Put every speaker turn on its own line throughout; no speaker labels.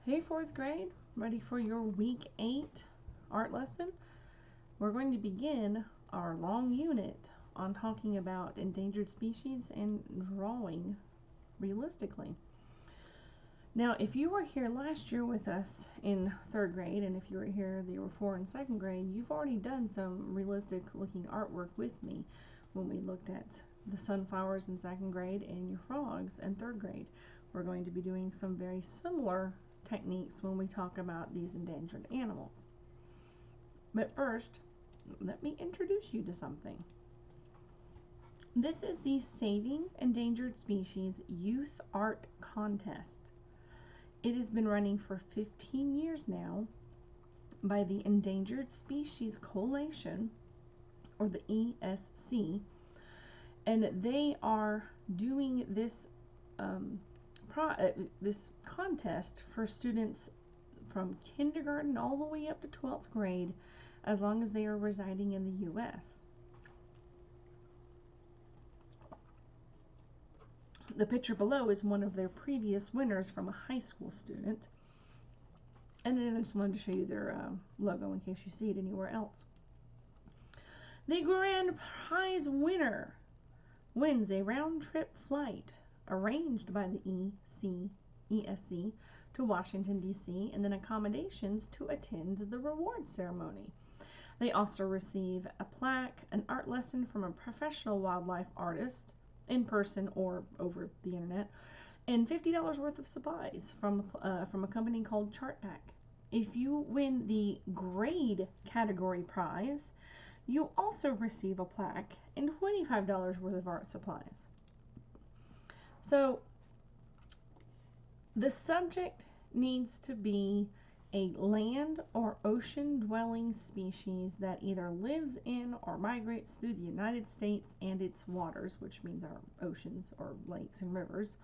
Hey, fourth grade, ready for your week 8 art lesson? We're going to begin our long unit on talking about endangered species and drawing realistically. Now, if you were here last year with us in 3rd grade, and if you were here the year before in 2nd grade, you've already done some realistic looking artwork with me when we looked at the sunflowers in 2nd grade and your frogs in 3rd grade. We're going to be doing some very similar techniques when we talk about these endangered animals. But first, let me introduce you to something. This is the Saving Endangered Species Youth Art Contest. It has been running for 15 years now by the Endangered Species Coalition, or the ESC, and they are doing this this contest for students from kindergarten all the way up to 12th grade, as long as they are residing in the U.S. The picture below is one of their previous winners from a high school student, and then I just wanted to show you their logo in case you see it anywhere else. The grand prize winner wins a round-trip flight arranged by the ESC to Washington, D.C., and then accommodations to attend the reward ceremony. They also receive a plaque, an art lesson from a professional wildlife artist, in person or over the internet, and $50 worth of supplies from a company called ChartPack. If you win the grade category prize, you also receive a plaque and $25 worth of art supplies. So the subject needs to be a land or ocean dwelling species that either lives in or migrates through the United States and its waters, which means our oceans or lakes and rivers,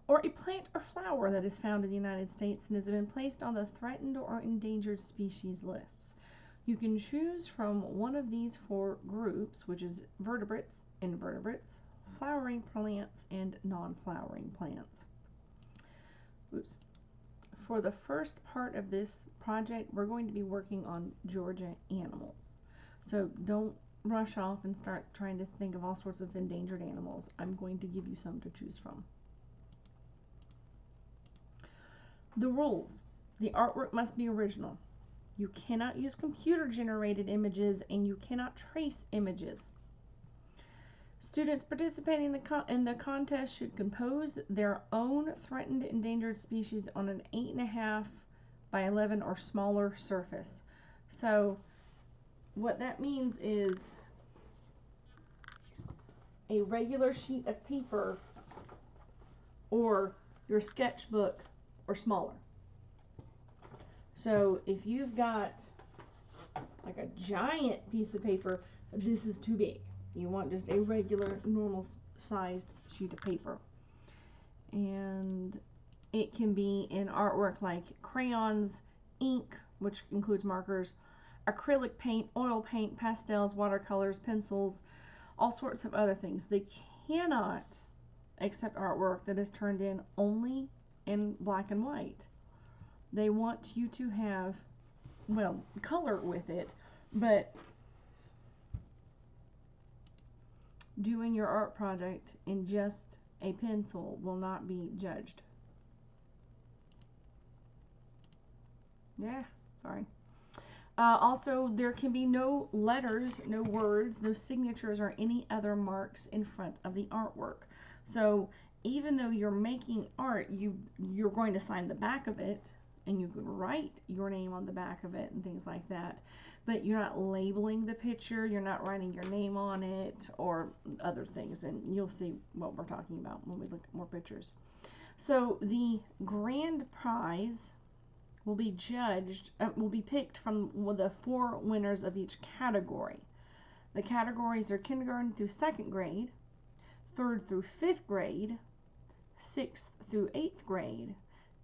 or a plant or flower that is found in the United States and has been placed on the threatened or endangered species lists. You can choose from one of these 4 groups, which is vertebrates, invertebrates, flowering plants, and non-flowering plants. Oops. For the first part of this project, we're going to be working on Georgia animals. So don't rush off and start trying to think of all sorts of endangered animals. I'm going to give you some to choose from. The rules. The artwork must be original. You cannot use computer-generated images, and you cannot trace images. Students participating in the contest should compose their own threatened endangered species on an 8.5 by 11 or smaller surface. So what that means is a regular sheet of paper or your sketchbook or smaller. So if you've got like a giant piece of paper, this is too big. You want just a regular, normal sized sheet of paper. And it can be in artwork like crayons, ink, which includes markers, acrylic paint, oil paint, pastels, watercolors, pencils, all sorts of other things. They cannot accept artwork that is turned in only in black and white. They want you to have, well, color with it, but doing your art project in just a pencil will not be judged. Yeah, sorry. Also, there can be no letters, no words, no signatures, or any other marks in front of the artwork. So even though you're making art, you're going to sign the back of it, and you could write your name on the back of it and things like that, but you're not labeling the picture, you're not writing your name on it or other things, and you'll see what we're talking about when we look at more pictures. So the grand prize will be picked from the 4 winners of each category. The categories are kindergarten through 2nd grade, 3rd through 5th grade, 6th through 8th grade,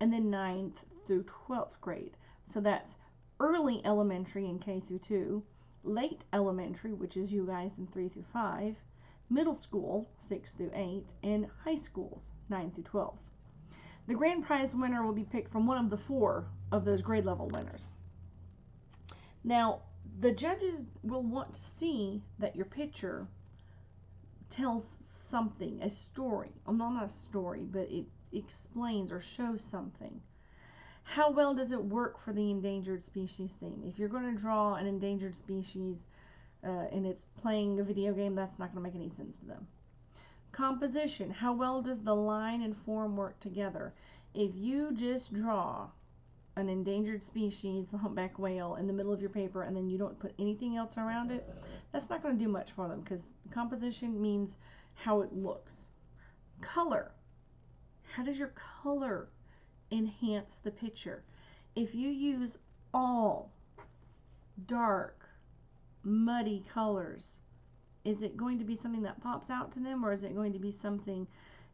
and then 9th through 12th grade. So that's early elementary in K through 2, late elementary, which is you guys in 3 through 5, middle school 6 through 8, and high schools 9 through 12. The grand prize winner will be picked from one of the 4 of those grade level winners. Now, the judges will want to see that your picture tells something, a story. Well, not a story, but it explains or shows something. How well does it work for the endangered species theme? If you're going to draw an endangered species and it's playing a video game, that's not going to make any sense to them. Composition. How well does the line and form work together? If you just draw an endangered species, the humpback whale, in the middle of your paper and then you don't put anything else around it, that's not going to do much for them, because composition means how it looks. Color. How does your color enhance the picture? If you use all dark, muddy colors, is it going to be something that pops out to them, or is it going to be something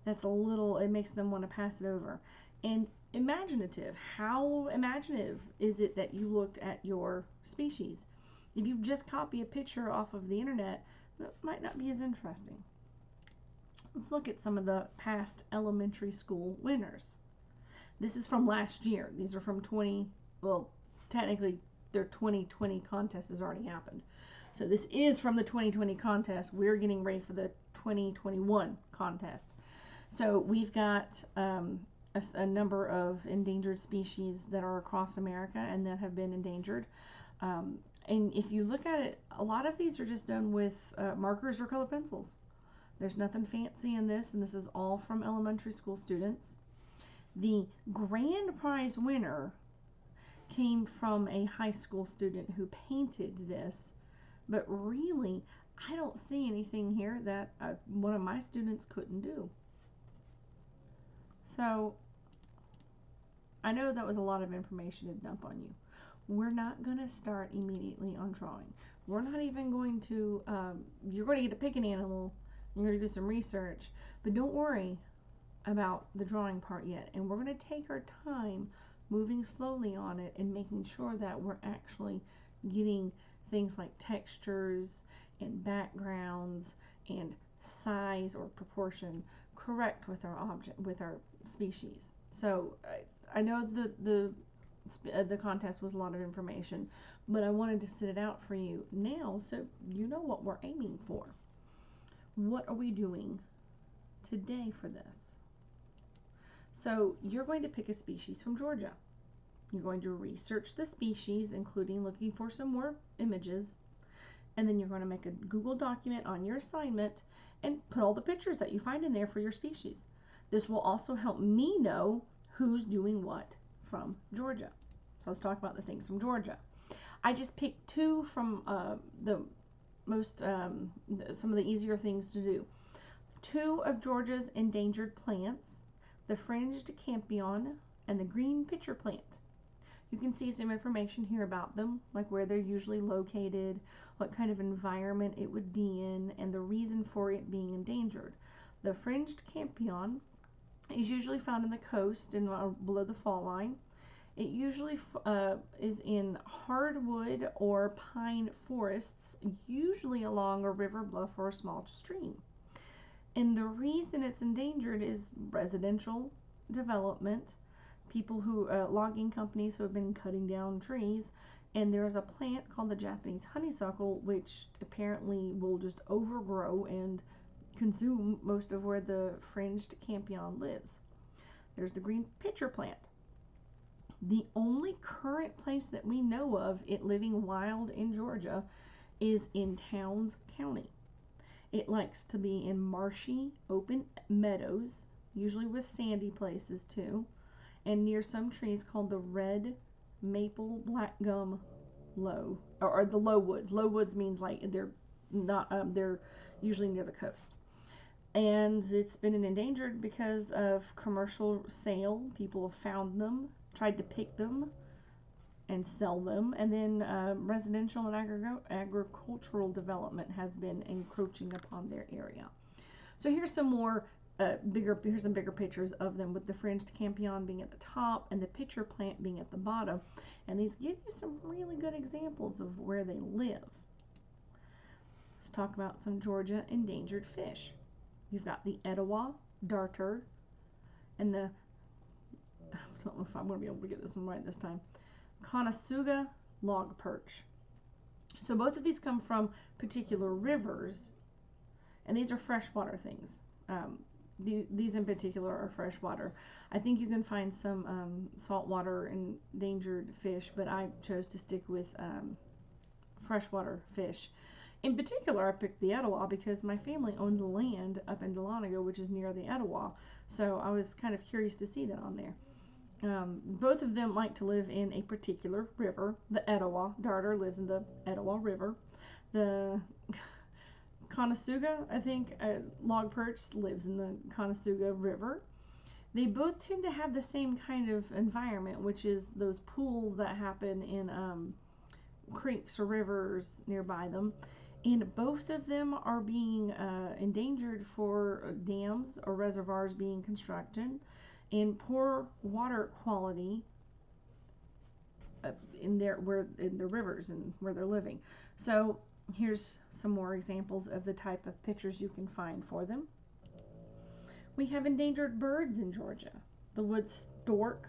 that's a little, it makes them want to pass it over? And imaginative. How imaginative is it that you looked at your species? If you just copy a picture off of the internet, that might not be as interesting. Let's look at some of the past elementary school winners. This is from last year. These are from technically their 2020 contest has already happened. So this is from the 2020 contest. We're getting ready for the 2021 contest. So we've got a number of endangered species that are across America and that have been endangered. And if you look at it, a lot of these are just done with markers or color pencils. There's nothing fancy in this, and this is all from elementary school students. The grand prize winner came from a high school student who painted this, but really, I don't see anything here that one of my students couldn't do. So, I know that was a lot of information to dump on you. We're not going to start immediately on drawing. We're not even going to, you're going to get to pick an animal, you're going to do some research, but don't worry about the drawing part yet. And we're going to take our time moving slowly on it and making sure that we're actually getting things like textures and backgrounds and size or proportion correct with our object, with our species. So I know the contest was a lot of information, but I wanted to sit it out for you now so you know what we're aiming for. What are we doing today for this? So you're going to pick a species from Georgia. You're going to research the species, including looking for some more images, and then you're going to make a Google document on your assignment and put all the pictures that you find in there for your species. This will also help me know who's doing what from Georgia. So let's talk about the things from Georgia. I just picked 2 from some of the easier things to do. 2 of Georgia's endangered plants, the fringed campion and the green pitcher plant. You can see some information here about them, like where they're usually located, what kind of environment it would be in, and the reason for it being endangered. The fringed campion is usually found in the coast and below the fall line. It usually is in hardwood or pine forests, usually along a river, bluff, or a small stream. And the reason it's endangered is residential development, people who, logging companies who have been cutting down trees, and there's a plant called the Japanese honeysuckle, which apparently will just overgrow and consume most of where the fringed campion lives. There's the green pitcher plant. The only current place that we know of it living wild in Georgia is in Towns County. It likes to be in marshy, open meadows, usually with sandy places too, and near some trees called the red maple black gum low, or the low woods. Low woods means like they're not, they're usually near the coast. And it's been endangered because of commercial sale. People have found them, tried to pick them and sell them, and then residential and agricultural development has been encroaching upon their area. So here's some more here's some bigger pictures of them, with the fringed campion being at the top and the pitcher plant being at the bottom, and these give you some really good examples of where they live. Let's talk about some Georgia endangered fish. You've got the Etowah darter and the I don't know if I'm going to be able to get this one right this time. Conesuga log perch. So both of these come from particular rivers, and these are freshwater things. These in particular are freshwater. I think you can find some saltwater endangered fish, but I chose to stick with freshwater fish. In particular, I picked the Etowah because my family owns land up in Dahlonega, which is near the Etowah. So I was kind of curious to see that on there. Both of them like to live in a particular river. The Etowah darter lives in the Etowah River. The Conesuga, I think, log perch lives in the Conesuga River. They both tend to have the same kind of environment, which is those pools that happen in creeks or rivers nearby them. And both of them are being endangered for dams or reservoirs being constructed and poor water quality in the rivers and where they're living. So here's some more examples of the type of pictures you can find for them. We have endangered birds in Georgia. The wood stork,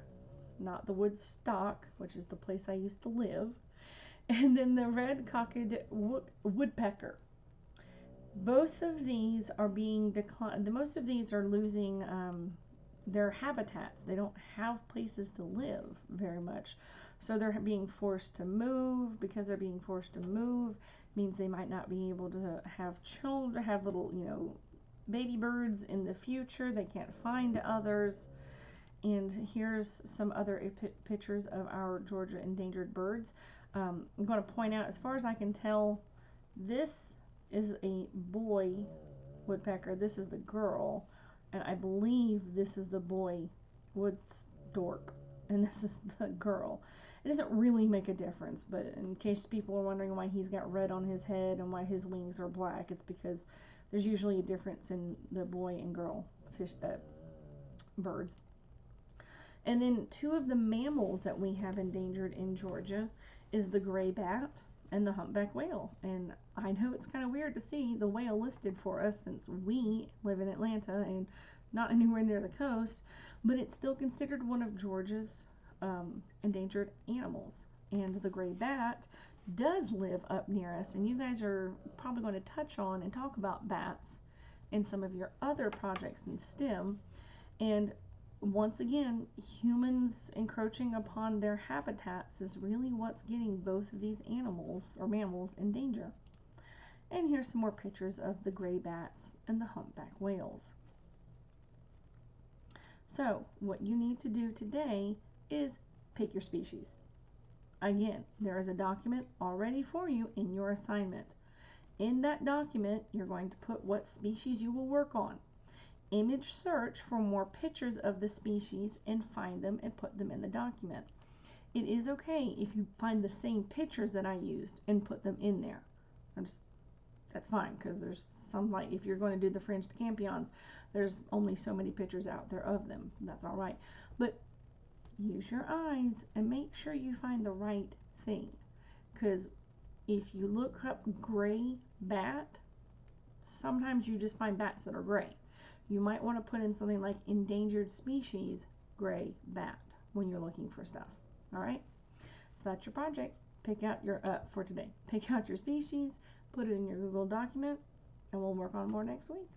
not the wood stock, which is the place I used to live, and then the red-cocked woodpecker. Both of these are being declined. Most of these are losing their habitats. They don't have places to live very much. So they're being forced to move. Because they're being forced to move means they might not be able to have children, have little, baby birds in the future. They can't find others. And here's some other pictures of our Georgia endangered birds. I'm going to point out, as far as I can tell, this is a boy woodpecker. This is the girl. And I believe this is the boy wood stork. And this is the girl. It doesn't really make a difference, but in case people are wondering why he's got red on his head and why his wings are black, it's because there's usually a difference in the boy and girl birds. And then two of the mammals that we have endangered in Georgia is the gray bat and the humpback whale. And I know it's kind of weird to see the whale listed for us since we live in Atlanta and not anywhere near the coast, but it's still considered one of Georgia's endangered animals. And the gray bat does live up near us, and you guys are probably going to touch on and talk about bats in some of your other projects in STEM. And once again, humans encroaching upon their habitats is really what's getting both of these animals or mammals in danger. And here's some more pictures of the gray bats and the humpback whales. So what you need to do today is pick your species. Again, there is a document already for you in your assignment. In that document, you're going to put what species you will work on. Image search for more pictures of the species and find them and put them in the document. It is okay if you find the same pictures that I used and put them in there. That's fine, because there's some, like if you're going to do the fringed campions, there's only so many pictures out there of them. That's all right. But use your eyes and make sure you find the right thing, because if you look up gray bat, sometimes you just find bats that are gray. You might want to put in something like endangered species gray bat when you're looking for stuff. All right, so that's your project. Pick out your for today. Pick out your species, put it in your Google document, and we'll work on more next week.